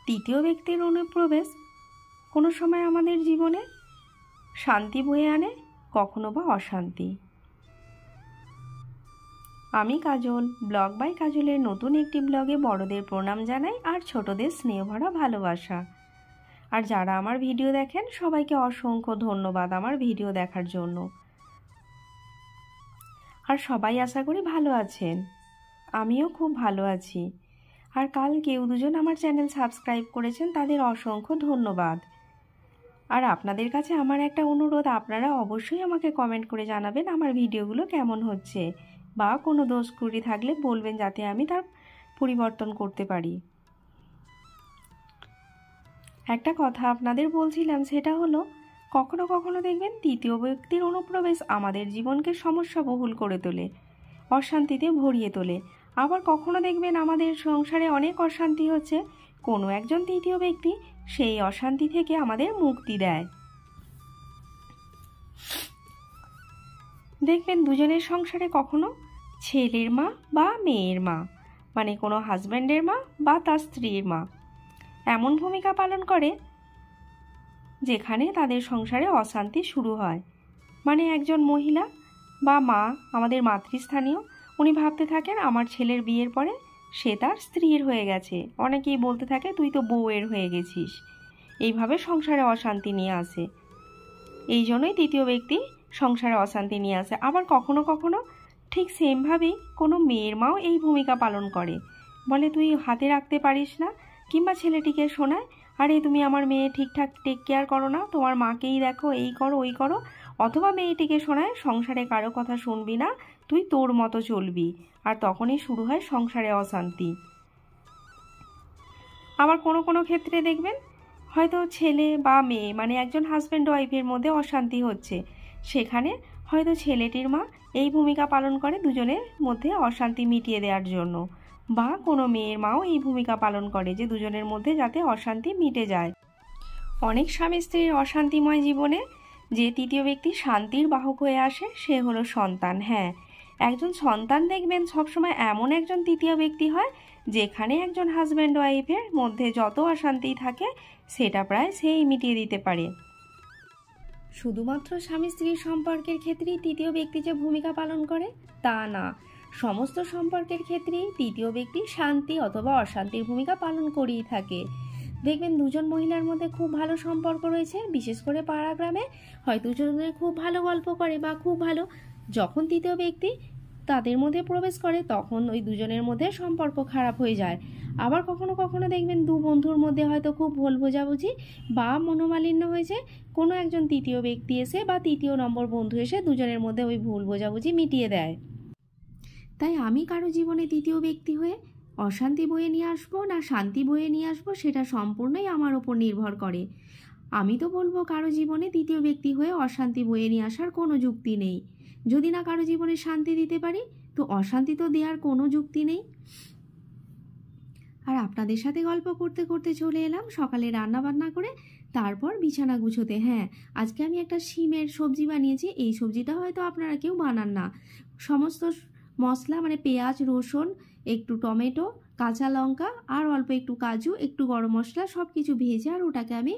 তৃতীয় ব্যক্তির অনুপ্রবেশ কোনো সময় আমাদের জীবনে শান্তি বয়ে আনে, কখনো বা অশান্তি। আমি কাজল, ব্লগ বাই কাজলের নতুন একটি ব্লগে বড়দের প্রণাম জানাই আর ছোটদের স্নেহ ভরা ভালোবাসা। আর যারা আমার ভিডিও দেখেন সবাইকে অসংখ্য ধন্যবাদ আমার ভিডিও দেখার জন্য। আর সবাই আশা করি ভালো আছেন, আমিও খুব ভালো আছি। আর কাল কেউ দুজন আমার চ্যানেল সাবস্ক্রাইব করেছেন, তাদের অসংখ্য ধন্যবাদ। আর আপনাদের কাছে আমার একটা অনুরোধ, আপনারা অবশ্যই আমাকে কমেন্ট করে জানাবেন আমার ভিডিওগুলো কেমন হচ্ছে, বা কোনো দোষ ত্রুটি থাকলে বলবেন যাতে আমি তার পরিবর্তন করতে পারি। একটা কথা আপনাদের বলছিলাম, সেটা হলো কখনো কখনো দেখবেন তৃতীয় ব্যক্তির অনুপ্রবেশ আমাদের জীবনকে সমস্যাবহুল করে তোলে, অশান্তিতে ভরিয়ে তোলে। আবার কখনো দেখবেন আমাদের সংসারে অনেক অশান্তি হচ্ছে, কোনো একজন তৃতীয় ব্যক্তি সেই অশান্তি থেকে আমাদের মুক্তি দেয়। দেখবেন দুজনের সংসারে কখনো ছেলের মা বা মেয়ের মা, মানে কোনো হাজব্যান্ডের মা বা তার স্ত্রীর মা এমন ভূমিকা পালন করে যেখানে তাদের সংসারে অশান্তি শুরু হয়। মানে একজন মহিলা বা মা, আমাদের মাতৃস্থানীয়, উনি ভাবতে থাকেন আমার ছেলের বিয়ের পরে সে তার স্ত্রীর হয়ে গেছে, অনেকেই বলতে থাকে তুই তো বউয়ের হয়ে গেছিস। এইভাবে সংসারে অশান্তি নিয়ে আসে, এই জন্যই তৃতীয় ব্যক্তি সংসারে অশান্তি নিয়ে আসে। আবার কখনো কখনো ঠিক সেমভাবেই কোনো মেয়ের মাও এই ভূমিকা পালন করে, বলে তুই হাতে রাখতে পারিস না, কিংবা ছেলেটিকে শোনায় আরে তুমি আমার মেয়ে ঠিকঠাক টেক কেয়ার করো না, তোমার মাকেই দেখো, এই করো ওই করো। অথবা মেয়েটিকে শোনায় সংসারে কারো কথা শুনবি না, তুই তোর মতো চলবি। আর তখনই শুরু হয় সংসারে অশান্তি। আবার কোনো কোনো ক্ষেত্রে দেখবেন হয়তো ছেলে বা মেয়ে, মানে একজন হাজব্যান্ড ওয়াইফের মধ্যে অশান্তি হচ্ছে, সেখানে হয়তো ছেলেটির মা এই ভূমিকা পালন করে দুজনের মধ্যে অশান্তি মিটিয়ে দেওয়ার জন্য, বা কোনো মেয়ের মাও এই ভূমিকা পালন করে যে দুজনের মধ্যে যাতে অশান্তি মিটে যায়। অনেক স্বামী স্ত্রীর অশান্তিময় জীবনে যে তৃতীয় ব্যক্তি শান্তির বাহক হয়ে আসে সে হলো সন্তান। হ্যাঁ, একজন সন্তান দেখবেন সবসময় এমন একজন তৃতীয় ব্যক্তি হয় যেখানে একজন হাজব্যান্ড ওয়াইফের মধ্যে যত অশান্তি থাকে সেটা প্রায় সেই মিটিয়ে দিতে পারে। শুধুমাত্র স্বামী স্ত্রীর সম্পর্কের ক্ষেত্রেই তৃতীয় ব্যক্তি যে ভূমিকা পালন করে তা না, সমস্ত সম্পর্কের ক্ষেত্রেই তৃতীয় ব্যক্তি শান্তি অথবা অশান্তির ভূমিকা পালন করেই থাকে। দেখবেন দুজন মহিলার মধ্যে খুব ভালো সম্পর্ক রয়েছে, বিশেষ করে পাড়া গ্রামে হয়তো দুজনে খুব ভালো গল্প করে বা খুব ভালো, যখন তৃতীয় ব্যক্তি তাদের মধ্যে প্রবেশ করে তখন ওই দুজনের মধ্যে সম্পর্ক খারাপ হয়ে যায়। আবার কখনো কখনো দেখবেন দু বন্ধুর মধ্যে হয়তো খুব ভুল বোঝাবুঝি বা মনোমালিন্য হয়েছে, কোনো একজন তৃতীয় ব্যক্তি এসে বা তৃতীয় নম্বর বন্ধু এসে দুজনের মধ্যে ওই ভুল বোঝাবুঝি মিটিয়ে দেয়। তাই আমি কারো জীবনে তৃতীয় ব্যক্তি হয়ে অশান্তি বয়ে নিয়ে আসবো না শান্তি বয়ে নিয়ে আসবো সেটা সম্পূর্ণই আমার ওপর নির্ভর করে। আমি তো বলবো কারো জীবনে তৃতীয় ব্যক্তি হয়ে অশান্তি বয়ে নিয়ে আসার কোনো যুক্তি নেই। যদি না কারো জীবনে শান্তি দিতে পারি তো অশান্তি তো দেওয়ার কোনো যুক্তি নেই। আর আপনাদের সাথে গল্প করতে করতে চলে এলাম সকালে রান্না বান্না করে, তারপর বিছানা গুছোতে। হ্যাঁ, আজকে আমি একটা শিমের সবজি বানিয়েছি। এই সবজিটা হয়তো আপনারা কেউ বানান না। সমস্ত মশলা মানে পেঁয়াজ, রসুন, একটু টমেটো, কাঁচা লঙ্কা আর অল্প একটু কাজু, একটু গরম মশলা সব কিছু ভেজে আর ওটাকে আমি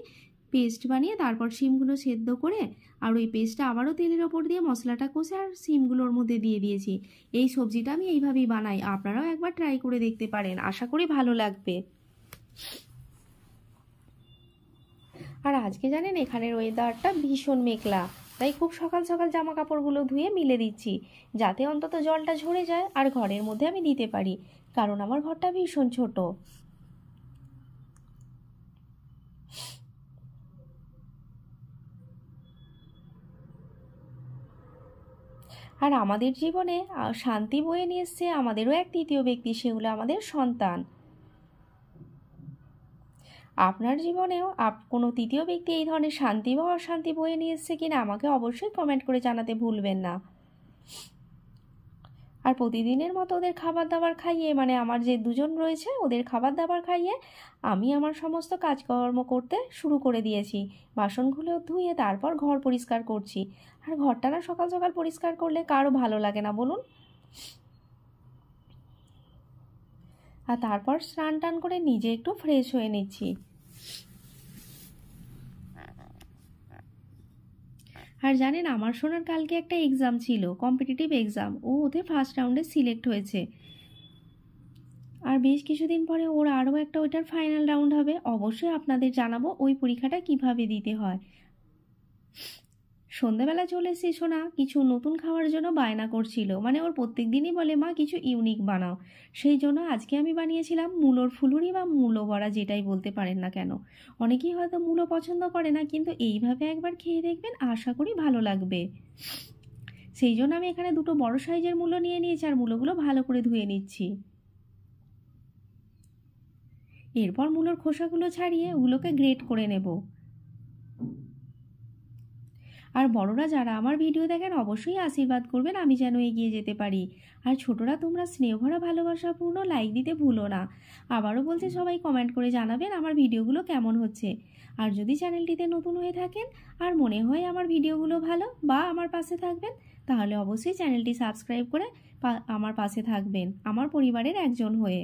পেস্ট বানিয়ে তারপর শিমগুলো সেদ্ধ করে আর ওই পেস্টটা আবারও তেলের ওপর দিয়ে মশলাটা কষে আর শিমগুলোর মধ্যে দিয়ে দিয়েছি। এই সবজিটা আমি এইভাবেই বানাই, আপনারাও একবার ট্রাই করে দেখতে পারেন, আশা করি ভালো লাগবে। আর আজকে জানেন এখানের ওয়েদারটা ভীষণ মেঘলা, তাই খুব সকাল সকাল জামা কাপড়গুলো ধুয়ে মিলে দিচ্ছি যাতে অন্তত জলটা ঝরে যায় আর ঘরের মধ্যে আমি দিতে পারি, কারণ আমার ঘরটা ভীষণ ছোট। আর আমাদের জীবনে শান্তি বয়ে নিয়ে এসছে আমাদেরও এক তৃতীয় ব্যক্তি, সে হলো আমাদের সন্তান। আপনার জীবনেও কোনো তৃতীয় ব্যক্তি এই ধরনের শান্তি বা অশান্তি বয়ে নিয়ে এসছে কিনা আমাকে অবশ্যই কমেন্ট করে জানাতে ভুলবেন না। আর প্রতিদিনের মতো ওদের খাবার দাবার খাইয়ে, মানে আমার যে দুজন রয়েছে ওদের খাবার দাবার খাইয়ে আমি আমার সমস্ত কাজকর্ম করতে শুরু করে দিয়েছি। বাসনগুলো ধুয়ে তারপর ঘর পরিষ্কার করছি। আর ঘরটা না সকাল সকাল পরিষ্কার করলে কারো ভালো লাগে না বলুন। আর তারপর স্নান টান করে নিজে একটু ফ্রেশ হয়ে নিচ্ছি। আর জানেন, আমার সোনার কালকে একটা এক্সাম ছিল, কম্পিটিটিভ এক্সাম। ও ওতে ফার্স্ট রাউন্ডে সিলেক্ট হয়েছে। আর বেশ কিছুদিন পরে ওর আরও একটা ওইটার ফাইনাল রাউন্ড হবে। অবশ্যই আপনাদের জানাবো ওই পরীক্ষাটা কিভাবে দিতে হয়। সন্ধ্যাবেলা চলে এসেছি, সোনা কিছু নতুন খাওয়ার জন্য বায়না করছিল। মানে ওর প্রত্যেক দিনই বলে মা কিছু ইউনিক বানাও। সেই জন্য আজকে আমি বানিয়েছিলাম মূলোর ফুলুরি বা মূলো বড়া, যেটাই বলতে পারেন না কেন। অনেকেই হয়তো মূলো পছন্দ করে না, কিন্তু এইভাবে একবার খেয়ে দেখবেন, আশা করি ভালো লাগবে। সেই জন্য আমি এখানে দুটো বড় সাইজের মূলো নিয়ে নিয়েছি, আর মূলোগুলো ভালো করে ধুয়ে নিচ্ছি। এরপর মূলোর খোসাগুলো ছাড়িয়ে ওগুলোকে গ্রেট করে নেব। আর বড়রা যারা আমার ভিডিও দেখেন অবশ্যই আশীর্বাদ করবেন আমি যেন এগিয়ে যেতে পারি। আর ছোটরা তোমরা স্নেহভরা ভালোবাসাপূর্ণ লাইক দিতে ভুলো না। আবারও বলছি, সবাই কমেন্ট করে জানাবেন আমার ভিডিওগুলো কেমন হচ্ছে। আর যদি চ্যানেলটিতে নতুন হয়ে থাকেন আর মনে হয় আমার ভিডিওগুলো ভালো বা আমার পাশে থাকবেন, তাহলে অবশ্যই চ্যানেলটি সাবস্ক্রাইব করে আমার পাশে থাকবেন, আমার পরিবারের একজন হয়ে।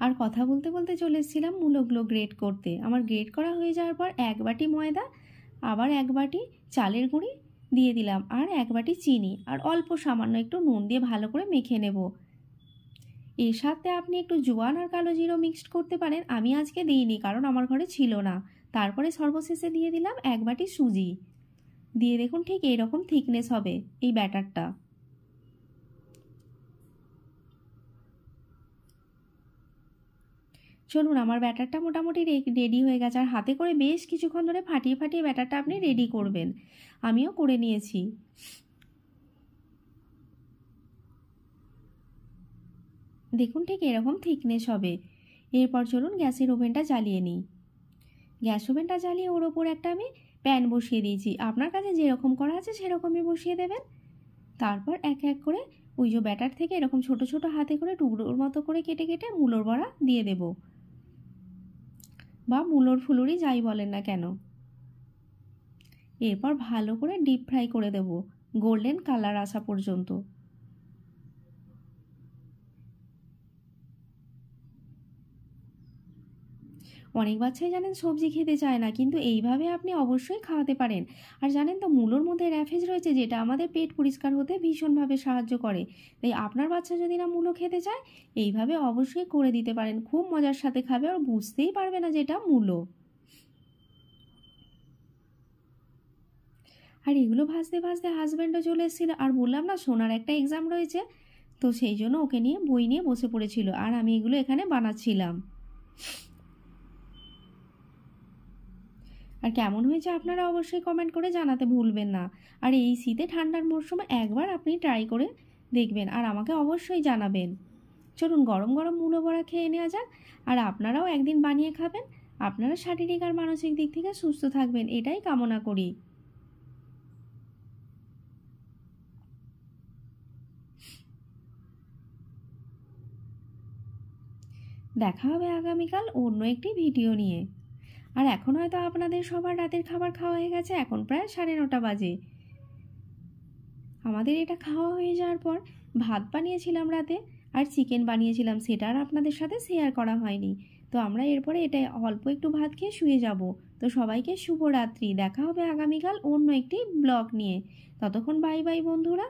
আর কথা বলতে বলতে চলে এসেছিলাম মূলোগুলো গ্রেট করতে। আমার গ্রেট করা হয়ে যাওয়ার পর 1 বাটি ময়দা, আবার 1 বাটি চালের গুঁড়ি দিয়ে দিলাম, আর 1 বাটি চিনি, আর অল্প সামান্য একটু নুন দিয়ে ভালো করে মেখে নেব। এর সাথে আপনি একটু জোয়ান আর কালো জিরো মিক্সড করতে পারেন। আমি আজকে দিইনি, কারণ আমার ঘরে ছিল না। তারপরে সর্বশেষে দিয়ে দিলাম 1 বাটি সুজি। দিয়ে দেখুন ঠিক এইরকম থিকনেস হবে এই ব্যাটারটা। চলুন, আমার ব্যাটারটা মোটামুটি রেডি হয়ে গেছে। আর হাতে করে বেশ কিছুক্ষণ ধরে ফাটিয়ে ফাটিয়ে ব্যাটারটা আপনি রেডি করবেন। আমিও করে নিয়েছি। দেখুন ঠিক এরকম থিকনেস হবে। এরপর চলুন গ্যাসের ওভেনটা জ্বালিয়ে নিই। গ্যাস ওভেনটা জ্বালিয়ে ওর ওপর একটা আমি প্যান বসিয়ে দিয়েছি। আপনার কাছে যেরকম করা আছে সেরকমই বসিয়ে দেবেন। তারপর এক এক করে ওই যে ব্যাটার থেকে এরকম ছোট ছোট হাতে করে টুকরোর মতো করে কেটে কেটে মূলোর বড়া দিয়ে দেব, বা মূলোর ফুলুরি যাই বলেন না কেন। এরপর ভালো করে ডিপ ফ্রাই করে দেব, গোল্ডেন কালার আসা পর্যন্ত। অনেক বাচ্চাই জানেন সবজি খেতে চায় না, কিন্তু এইভাবে আপনি অবশ্যই খাওয়াতে পারেন। আর জানেন তো, মূলোর মধ্যে র্যাফেজ রয়েছে, যেটা আমাদের পেট পরিষ্কার হতে ভীষণভাবে সাহায্য করে। তাই আপনার বাচ্চা যদি না মূলো খেতে চায়, এইভাবে অবশ্যই করে দিতে পারেন। খুব মজার সাথে খাবে, আর বুঝতেই পারবে না যেটা মূলো। আর এগুলো ভাজতে ভাজতে হাজব্যান্ডও চলে এসেছিলো। আর বললাম না, সোনার একটা এক্সাম রয়েছে, তো সেই জন্য ওকে নিয়ে বই নিয়ে বসে পড়েছিল, আর আমি এগুলো এখানে বানাচ্ছিলাম। আর কেমন হয়েছে আপনারা অবশ্যই কমেন্ট করে জানাতে ভুলবেন না। আর এই শীতে ঠান্ডার মরশুমে একবার আপনি ট্রাই করে দেখবেন, আর আমাকে অবশ্যই জানাবেন। চলুন গরম গরম মূলো বড়া খেয়ে নেওয়া যাক। আর আপনারাও একদিন বানিয়ে খাবেন। আপনারা শারীরিক আর মানসিক দিক থেকে সুস্থ থাকবেন, এটাই কামনা করি। দেখা হবে আগামীকাল অন্য একটি ভিডিও নিয়ে। আর এখন হয়তো আপনাদের সবার রাতের খাবার খাওয়া হয়ে গেছে, এখন প্রায় 9:30 বাজে। আমাদের এটা খাওয়া হয়ে যাওয়ার পর ভাত বানিয়েছিলাম রাতে, আর চিকেন বানিয়েছিলাম, সেটা আর আপনাদের সাথে শেয়ার করা হয়নি। তো আমরা এরপরে এটা অল্প একটু ভাত খেয়ে শুয়ে যাব। তো সবাইকে শুভরাত্রি। দেখা হবে আগামীকাল অন্য একটি ব্লগ নিয়ে। ততক্ষণ বাই বাই বন্ধুরা।